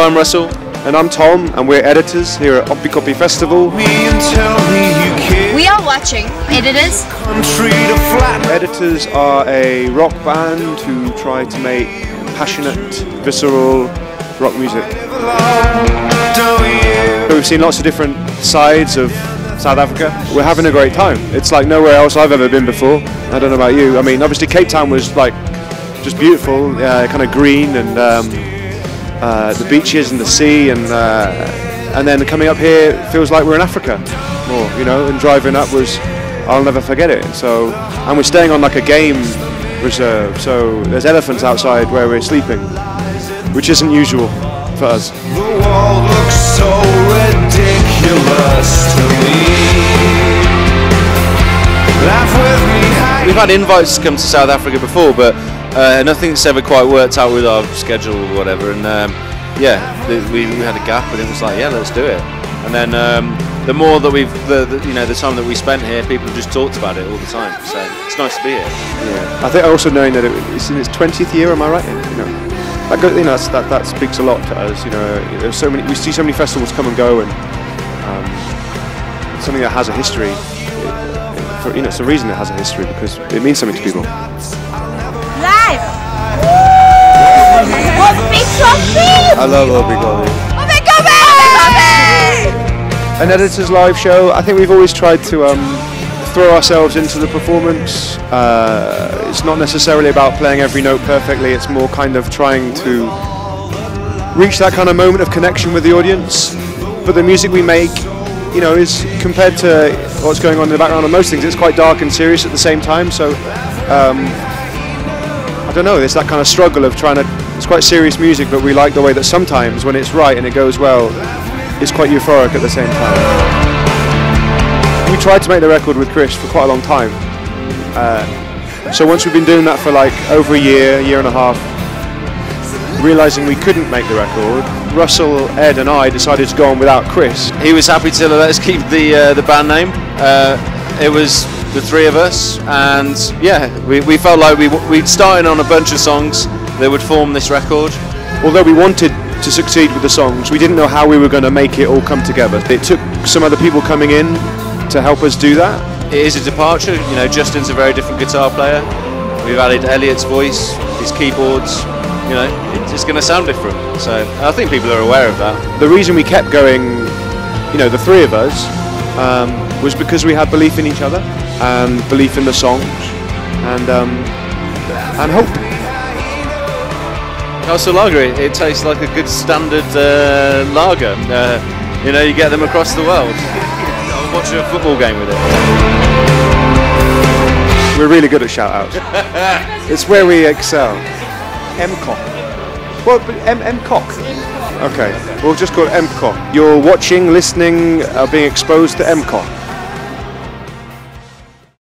I'm Russell. And I'm Tom, and we're editors here at Oppikoppi Festival. We are watching Editors. Editors are a rock band who try to make passionate, visceral rock music. We've seen lots of different sides of South Africa. We're having a great time. It's like nowhere else I've ever been before. I don't know about you. I mean, obviously Cape Town was like just beautiful, kind of green, and the beaches and the sea, and then coming up here feels like we're in Africa more, you know. And driving up was, I'll never forget it. So, and we're staying on like a game reserve, so there's elephants outside where we're sleeping, which isn't usual for us. The world looks so ridiculous to me. Laugh with me. We've had invites to come to South Africa before, but nothing's ever quite worked out with our schedule or whatever. And we had a gap, and it was like, yeah, let's do it. And then the more that the time that we spent here, people have just talked about it all the time. So it's nice to be here. Yeah. I think also knowing that it's in its 20th year, am I right? That speaks a lot to us. You know, there's so many. We see so many festivals come and go, and something that has a history. It's a reason it has a history, because it means something to people. Live! Oppikoppi! I love Oppikoppi. Oppikoppi! An Editors live show. I think we've always tried to throw ourselves into the performance. It's not necessarily about playing every note perfectly. It's more kind of trying to reach that kind of moment of connection with the audience. But the music we make, you know, is, compared to what's going on in the background of most things, it's quite dark and serious at the same time. So I don't know, there's that kind of struggle of trying to, it's quite serious music, but we like the way that sometimes when it's right and it goes well, it's quite euphoric at the same time. We tried to make the record with Chris for quite a long time. So once we've been doing that for like over a year and a half, realising we couldn't make the record, Russell, Ed and I decided to go on without Chris. He was happy to let us keep the band name. It was the three of us, and yeah, we felt like we'd started on a bunch of songs that would form this record. Although we wanted to succeed with the songs, we didn't know how we were going to make it all come together. It took some other people coming in to help us do that. It is a departure, you know. Justin's a very different guitar player. We've added Elliot's voice, his keyboards, you know, it's going to sound different. So I think people are aware of that. The reason we kept going, you know, the three of us, was because we had belief in each other and belief in the songs, and hope. Castle Lager, it tastes like a good standard lager. You know, you get them across the world. I'll watch a football game with it. We're really good at shout-outs. It's where we excel. MCOC. Well, MCOC. Okay, we'll just call it MCOC. You're watching, listening, being exposed to MCOC.